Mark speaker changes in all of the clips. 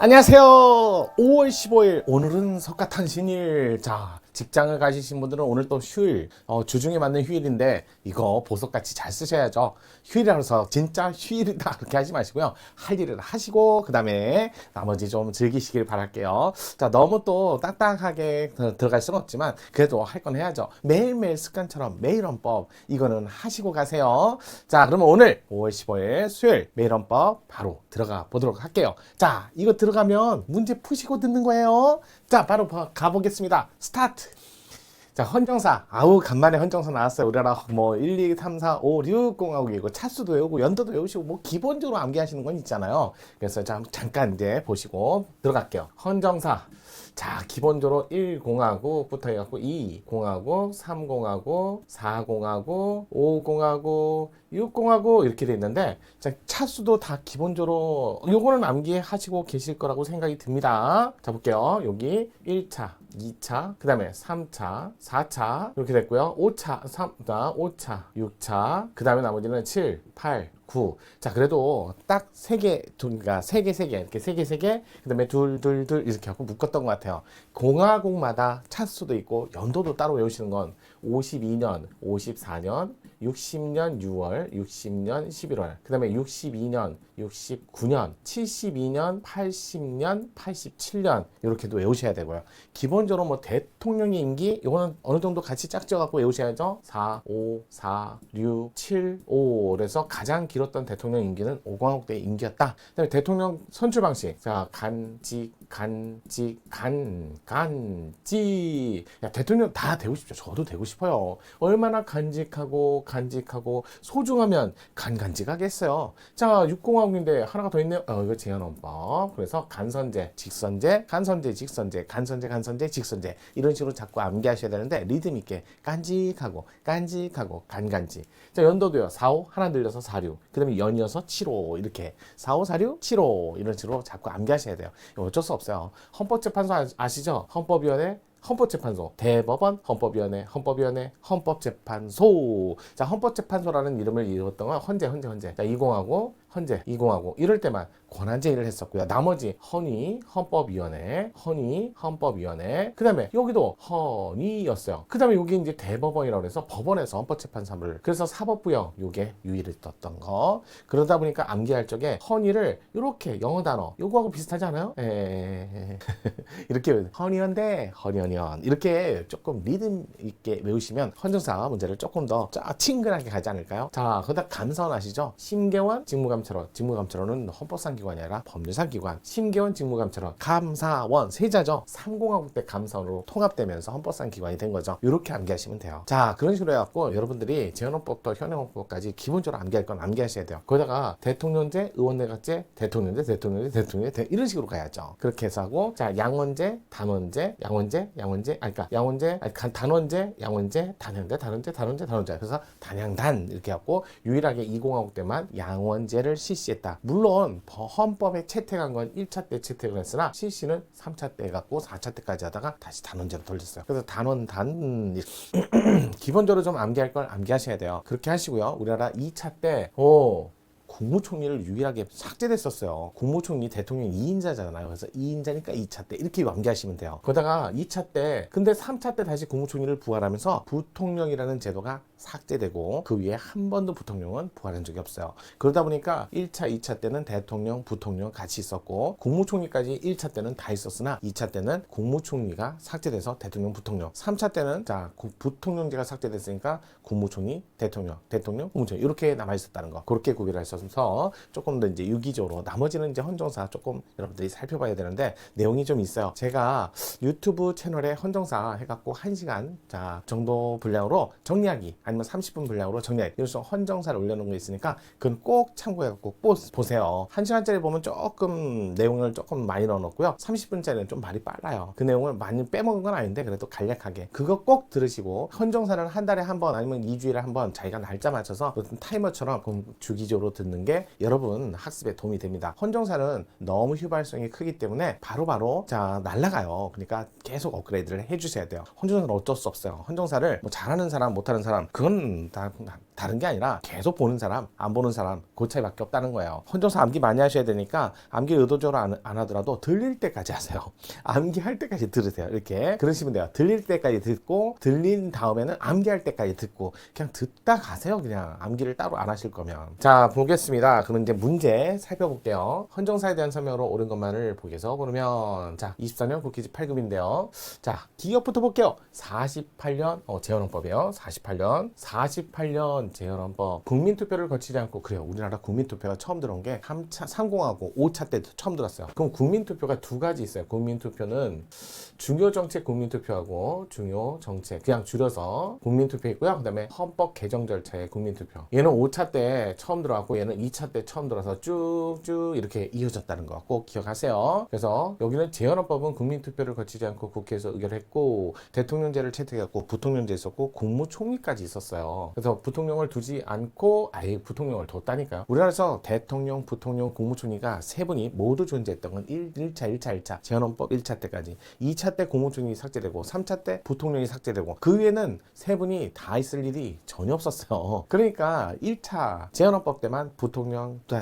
Speaker 1: 안녕하세요. 5월 15일 오늘은 석가탄신일. 자, 직장을 가시신 분들은 오늘 또 휴일, 주중에 맞는 휴일인데 이거 보석같이 잘 쓰셔야죠. 휴일이라서 진짜 휴일이다 그렇게 하지 마시고요. 할 일을 하시고 그 다음에 나머지 좀 즐기시길 바랄게요. 자, 너무 또 딱딱하게 들어갈 수는 없지만 그래도 할 건 해야죠. 매일매일 습관처럼 매일 헌법 이거는 하시고 가세요. 자, 그러면 오늘 5월 15일 수요일 매일 헌법 바로 들어가 보도록 할게요. 자, 이거 들어가면 문제 푸시고 듣는 거예요. 자, 바로 가보겠습니다. 스타트. 자, 헌정사. 아우, 간만에 헌정사 나왔어요. 우리나라 뭐 1, 2, 3, 4, 5, 6, 0하고 이거 차수도 외우고 연도도 외우시고 뭐 기본적으로 암기하시는 건 있잖아요. 그래서 잠깐 이제 보시고 들어갈게요. 헌정사. 자, 기본적으로 1공하고부터 해갖고 2공하고 3공하고 4공하고 5공하고 6공하고 이렇게 돼 있는데, 자, 차수도 다 기본적으로 요거는 암기하시고 계실 거라고 생각이 듭니다. 자, 볼게요. 여기 1차, 2차, 그 다음에 3차, 4차 이렇게 됐고요. 5차, 5차, 6차, 그 다음에 나머지는 7, 8, 9. 자, 그래도 딱 3개, 그러니까 3개, 3개, 이렇게 3개, 3개, 그 다음에 둘, 둘, 둘, 이렇게 하고 묶었던 것 같아요. 공화국마다 차수도 있고, 연도도 따로 외우시는 건 52년, 54년, 60년 6월, 60년 11월, 그 다음에 62년, 69년, 72년, 80년, 87년 이렇게도 외우셔야 되고요. 기본적으로 뭐 대통령의 임기 이거는 어느 정도 같이 짝지어 갖고 외우셔야죠. 4, 5, 4, 6, 7, 5. 그래서 가장 길었던 대통령 임기는 5공화국 때 임기였다. 그다음에 대통령 선출 방식. 자, 간직, 간직. 야, 대통령 다 되고 싶죠. 저도 되고 싶어요. 얼마나 간직하고 소중하면 간직하겠어요. 자, 6공화국인데 하나가 더 있네요. 이거 제한헌법. 그래서 간선제, 직선제, 간선제, 직선제, 간선제, 직선제 이런 식으로 자꾸 암기하셔야 되는데 리듬 있게 간직하고 간간직. 자, 연도도요. 45 하나 늘려서 46. 그다음에 연이어서 75 이렇게 45, 46, 75 이런 식으로 자꾸 암기하셔야 돼요. 어쩔 수 없어요. 헌법재판소 아시죠? 헌법위원회, 헌법재판소, 대법원, 헌법위원회, 헌법재판소. 자, 헌법재판소라는 이름을 이뤘던 건 헌재. 자, 20하고 헌재, 20하고 이럴 때만 권한제의를 했었고요. 나머지 헌법위원회, 그 다음에 여기도 헌의였어요. 그 다음에 여기 이제 대법원이라고 해서 법원에서 헌법재판사를, 그래서 사법부형 요게 유의를 떴던 거. 그러다 보니까 암기할 적에 헌의를 이렇게 영어 단어 요거하고 비슷하지 않아요? 이렇게 헌의원대 헌의원 이렇게 조금 리듬 있게 외우시면 헌정사 문제를 조금 더 친근하게 가지 않을까요? 자, 그다음 감사원 아시죠? 심계원 직무감찰원은 헌법상 기관이 아니라 법률상 기관. 심계원 직무감찰원, 감사원 세자죠. 3공화국 때 감사원으로 통합되면서 헌법상 기관이 된 거죠. 이렇게 암기하시면 돼요. 자, 그런 식으로 해갖고 여러분들이 재헌헌법부터 현행헌법까지 기본적으로 암기할 건 암기하셔야 돼요. 거기다가 대통령제, 의원내각제, 대통령제 이런 식으로 가야죠. 그렇게 해서 하고, 자, 양원제, 단원제, 단원제, 양원제, 단원제. 그래서 단양단 이렇게 해갖고 유일하게 2공화국 때만 양원제를 실시했다. 물론 헌법에 채택한 건 1차 때 채택을 했으나 실시는 3차 때 해갖고 4차 때까지 하다가 다시 단원제로 돌렸어요. 그래서 기본적으로 좀 암기할 걸 암기하셔야 돼요. 그렇게 하시고요. 우리나라 2차 때 국무총리를 유일하게 삭제됐었어요. 국무총리 대통령 2인자잖아요. 그래서 2인자니까 2차 때 이렇게 암기하시면 돼요. 그러다가 2차 때, 근데 3차 때 다시 국무총리를 부활하면서 부통령이라는 제도가 삭제되고 그 위에 한 번도 부통령은 부활한 적이 없어요. 그러다 보니까 1차, 2차 때는 대통령, 부통령 같이 있었고 국무총리까지 1차 때는 다 있었으나 2차 때는 국무총리가 삭제돼서 대통령, 부통령, 3차 때는 자, 부통령제가 삭제됐으니까 국무총리, 대통령, 국무총리 이렇게 남아 있었다는 거. 그렇게 구별할 수 있어서 조금 더 이제 유기적으로 나머지는 이제 헌정사 조금 여러분들이 살펴봐야 되는데 내용이 좀 있어요. 제가 유튜브 채널에 헌정사 해갖고 1시간 자 정도 분량으로 정리하기 아니면 30분 분량으로 정리하기 이래서 헌정사를 올려놓은 거 있으니까 그건 꼭 참고해갖고 보세요. 1시간짜리 보면 조금 내용을 조금 많이 넣어놓고요. 30분짜리는 좀 말이 빨라요. 그 내용을 많이 빼먹은 건 아닌데 그래도 간략하게 그거 꼭 들으시고 헌정사는 한 달에 한 번 아니면 2주일에 한 번 자기가 날짜 맞춰서 타이머처럼 주기적으로 듣는 듣는 게 여러분 학습에 도움이 됩니다. 헌정사는 너무 휘발성이 크기 때문에 바로바로 자 날라가요. 그러니까 계속 업그레이드를 해주셔야 돼요. 헌정사는 어쩔 수 없어요. 헌정사를 뭐 잘하는 사람 못하는 사람 그건 다른 게 아니라 계속 보는 사람 안 보는 사람 그 차이밖에 없다는 거예요. 헌정사 암기 많이 하셔야 되니까 암기 의도적으로 안 하더라도 들릴 때까지 하세요. 암기할 때까지 들으세요. 이렇게 그러시면 돼요. 들릴 때까지 듣고 들린 다음에는 암기할 때까지 듣고 그냥 듣다 가세요. 그냥 암기를 따로 안 하실 거면. 자 보겠습니다. 그럼 이제 문제 살펴볼게요. 헌정사에 대한 설명으로 옳은 것만을 보기에서 그러면 자 24년 국기지 8급인데요. 자 기억부터 볼게요. 48년 재헌헌법이에요. 48년 재헌헌법. 국민투표를 거치지 않고 그래요. 우리나라 국민투표가 처음 들어온 게 3차 30하고 5차 때 처음 들었어요. 그럼 국민투표가 두 가지 있어요. 국민투표는 중요정책 국민투표하고 중요정책 그냥 줄여서 국민투표 있고요. 그 다음에 헌법 개정 절차의 국민투표. 얘는 5차 때 처음 들어왔고 얘는 2차 때 처음 들어서 쭉쭉 이렇게 이어졌다는 거 꼭 기억하세요. 그래서 여기는 재헌헌법은 국민투표를 거치지 않고 국회에서 의결했고 대통령제를 채택했고 부통령제 있었고 국무총리까지 있었어요. 그래서 부통령을 두지 않고 아예 부통령을 뒀다니까요. 우리나라에서 대통령, 부통령, 국무총리가 세 분이 모두 존재했던 건 1차 재헌헌법 1차 때까지 2차 때 국무총리 삭제되고 3차 때 부통령이 삭제되고 그 위에는 세 분이 다 있을 일이 전혀 없었어요. 그러니까 1차 재헌헌법 때만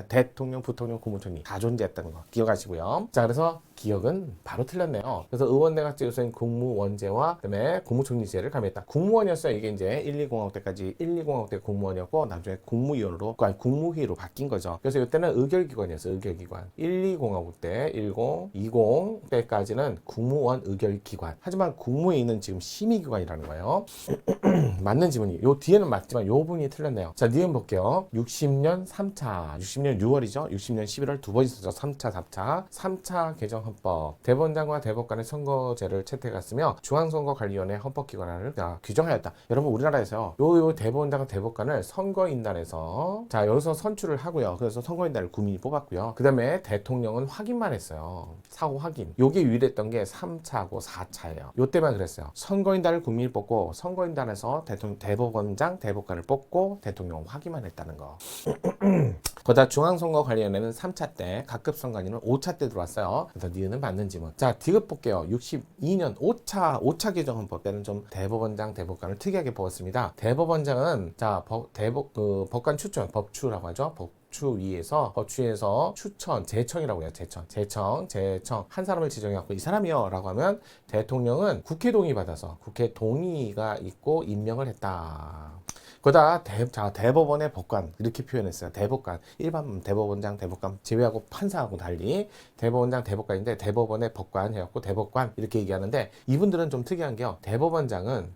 Speaker 1: 대통령, 부통령, 국무총리 다 존재했다는 거 기억하시고요. 자 그래서 기억은 바로 틀렸네요. 그래서 의원내각제 요소인 국무원제와 그다음에 국무총리제를 가미했다. 국무원이었어요. 이게 이제 1~2공화국 때까지 1~2공화국 때 국무원이었고 나중에 국무위원으로 아니 국무회의로 바뀐 거죠. 그래서 이때는 의결기관이었어요. 의결기관. 1~2공화국 때 10, 20 때까지는 국무원 의결기관. 하지만 국무회의는 지금 심의기관이라는 거예요. 맞는 지문이 요 뒤에는 맞지만 요 부분이 틀렸네요. 자 니은 볼게요. 60년 3차 60년 6월이죠. 60년 11월 두 번 있었죠. 3차 4차 3차 개정 헌법 대법원장과 대법관의 선거제를 채택했으며 중앙선거관리위원회 헌법기관을 규정하였다. 여러분 우리나라에서 요 대법원장과 대법관을 선거인단에서 자 여기서 선출을 하고요. 그래서 선거인단을 국민이 뽑았고요. 그 다음에 대통령은 확인만 했어요. 사후 확인. 요게 유일했던 게 3차하고 4차예요. 요 때만 그랬어요. 선거인단을 국민이 뽑고 선거인단에서 대법원장, 대법관을 뽑고 대통령 확인만 했다는 거. 거다 중앙선거관리위원회는 3차 때, 각급선관위는 5차 때 들어왔어요. 그래서 니은은 맞는 지문. 자, 디귿 볼게요. 62년 5차 개정헌법 때는 좀 대법원장, 대법관을 특이하게 뽑았습니다. 대법원장은 자, 법관 추천, 법추라고 하죠. 법추위에서 추천, 제청이라고 해요. 제청 한 사람을 지정해갖고 이 사람이요 라고 하면 대통령은 국회 동의 받아서 국회 동의가 있고 임명을 했다. 거다 대법원의 법관 이렇게 표현했어요. 대법관 일반 대법원장 대법관 제외하고 판사하고 달리 대법원장 대법관인데 대법원의 법관 해갖고 대법관 이렇게 얘기하는데 이분들은 좀 특이한 게요. 대법원장은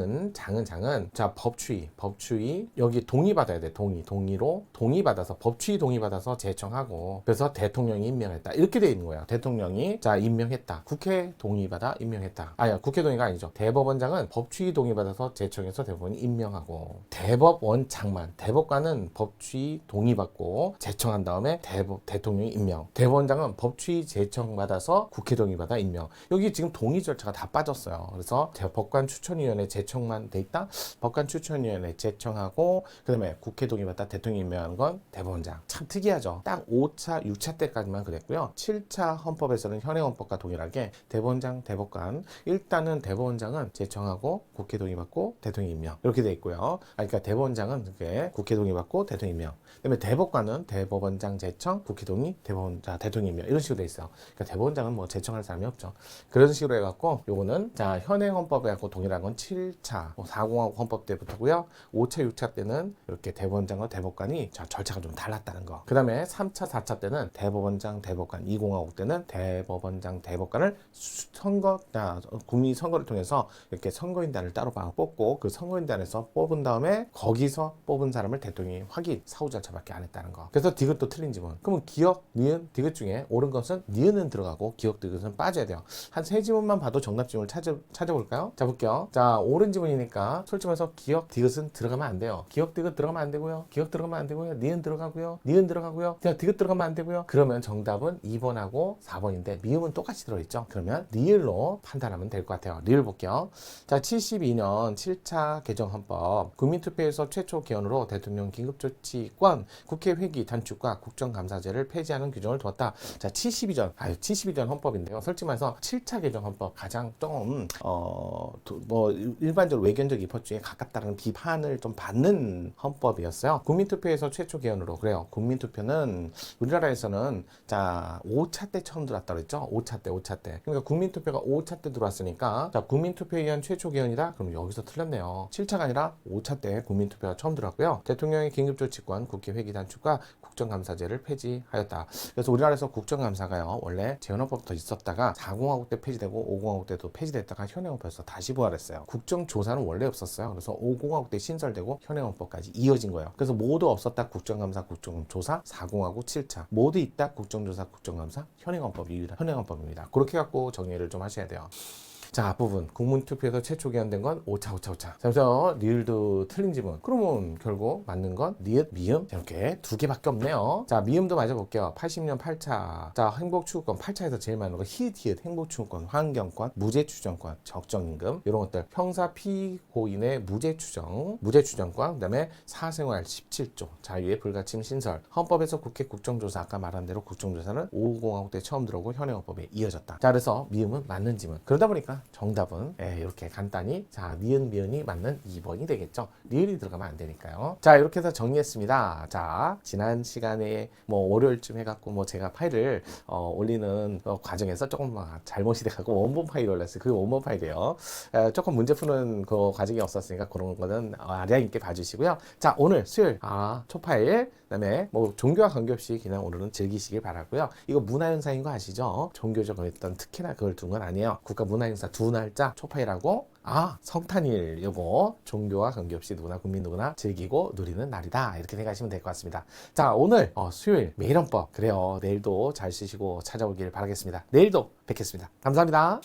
Speaker 1: 장은 자 법추위 여기 동의받아야 돼. 동의로 동의받아서 법추위 동의받아서 제청하고 그래서 대통령이 임명했다 이렇게 돼 있는 거예요. 대통령이 자 임명했다. 국회 동의받아 임명했다. 아니야 국회 동의가 아니죠. 대법원장은 법추위 동의받아서 제청해서 대법원이 임명하고 대법원장만 대법관은 법추위 동의받고 제청한 다음에 대통령이 임명 대법원장은 법추위 제청받아서 국회 동의받아 임명 여기 지금 동의 절차가 다 빠졌어요. 그래서 법관 추천위원회 제청만 돼 있다. 법관 추천위원회 제청하고 그 다음에 국회 동의받아 대통령이 임명하는 건 대법원장 참 특이하죠. 딱 5차 6차 때까지만 그랬고요. 7차 헌법에서는 현행 헌법과 동일하게 대법원장 대법관 일단은 대법원장은 제청하고 국회 동의받고 대통령 임명 이렇게 돼 있고요. 그러니까 대법원장은 이렇게 국회 동의받고 대통령 임명. 그다음에 대법관은 대법원장 제청, 국회 동의, 대통령 임명 이런 식으로 돼 있어요. 그러니까 대법원장은 뭐 제청할 사람이 없죠. 그런 식으로 해갖고 요거는 자 현행 헌법에 갖고 동일한 건 7차 4공화국 헌법 때부터고요. 5차, 6차 때는 이렇게 대법원장과 대법관이 자 절차가 좀 달랐다는 거. 그다음에 3차, 4차 때는 대법원장, 대법관 2공화국 때는 대법원장, 대법관을 국민 선거를 통해서 이렇게 선거인단을 따로 뽑고 그 선거인단에서 뽑은 다음에 거기서 뽑은 사람을 대통령이 확인 사후 절차밖에 안 했다는 거. 그래서 디귿도 틀린 지문. 그러면 기억, 니은, 디귿 중에 옳은 것은 니은은 들어가고 기억, 디귿은 빠져야 돼요. 한 세 지문만 봐도 정답 지문을 찾아볼까요? 자 볼게요. 자 옳은 지문이니까 솔직히 말해서 기억, 디귿은 들어가면 안 돼요. 기억, 디귿 들어가면 안 되고요. 기억 들어가면 안 되고요. 니은 들어가고요. 니은 들어가고요. 자 디귿 들어가면 안 되고요. 그러면 정답은 2번하고 4번인데 미음은 똑같이 들어있죠. 그러면 리을로 판단하면 될 것 같아요. 리을 볼게요. 자 72년 7차 개정 헌법 그래요. 국민투표에서 최초 개헌으로 대통령 긴급조치권, 국회 회기 단축과 국정감사제를 폐지하는 규정을 두었다. 자, 72전 헌법인데요. 솔직히 말해서 7차 개정 헌법 가장 좀 일반적으로 외견적 입헌주의에 가깝다는 비판을 좀 받는 헌법이었어요. 국민투표에서 최초 개헌으로. 그래요. 국민투표는 우리나라에서는 자 5차 때 처음 들어왔다 그랬죠. 5차 때. 그러니까 국민투표가 5차 때 들어왔으니까 자 국민투표에 의한 최초 개헌이다. 그럼 여기서 틀렸네요. 7차가 아니라 5차 때 국민투표가 처음 들어왔고요. 대통령의 긴급조치권, 국회 회기 단축과 국정감사제를 폐지하였다. 그래서 우리나라에서 국정감사가요. 원래 재헌헌법부터 있었다가 4공화국 때 폐지되고 5공화국 때도 폐지됐다가 현행헌법에서 다시 부활했어요. 국정조사는 원래 없었어요. 그래서 5공화국 때 신설되고 현행헌법까지 이어진 거예요. 그래서 모두 없었다 국정감사, 국정조사, 4공화국 7차 모두 있다 국정조사, 국정감사, 현행헌법입니다. 그렇게 갖고 정리를 좀 하셔야 돼요. 자, 앞부분 국민투표에서 최초 개헌된 건 5차. 그래서 리을도 틀린 지문. 그러면 결국 맞는 건 니은, 미음 이렇게 두 개밖에 없네요. 자, 미음도 맞아볼게요. 80년 8차. 자, 행복추구권 8차에서 제일 많은 거 히읗 행복추구권, 환경권, 무죄추정권, 적정임금 이런 것들. 형사 피고인의 무죄추정권, 그다음에 사생활 17조, 자유의 불가침 신설. 헌법에서 국회 국정조사 아까 말한 대로 국정조사는 5공화국 때 처음 들어오고 현행헌법에 이어졌다. 자, 그래서 미음은 맞는 지문. 그러다 보니까 정답은 이렇게 간단히 자 니은 미은이 맞는 2번이 되겠죠. 리을이 들어가면 안 되니까요. 자 이렇게 해서 정리했습니다. 자 지난 시간에 뭐 월요일쯤 해갖고 뭐 제가 파일을 올리는 과정에서 조금 잘못이 돼갖고 원본 파일을 올렸어요. 그게 원본 파일이에요. 조금 문제 푸는 그 과정이 없었으니까 그런 거는 아량 있게 봐주시고요. 자 오늘 수요일 초파일 그다음에 뭐 종교와 관계없이 그냥 오늘은 즐기시길 바라고요. 이거 문화현상인 거 아시죠? 종교적 어떤 특혜나 그걸 둔 건 아니에요. 국가문화행사 두 날짜 초파일하고 성탄일 요거 종교와 관계없이 누구나 국민 누구나 즐기고 누리는 날이다. 이렇게 생각하시면 될 것 같습니다. 자 오늘 수요일 매일헌법 그래요. 내일도 잘 쓰시고 찾아오길 바라겠습니다. 내일도 뵙겠습니다. 감사합니다.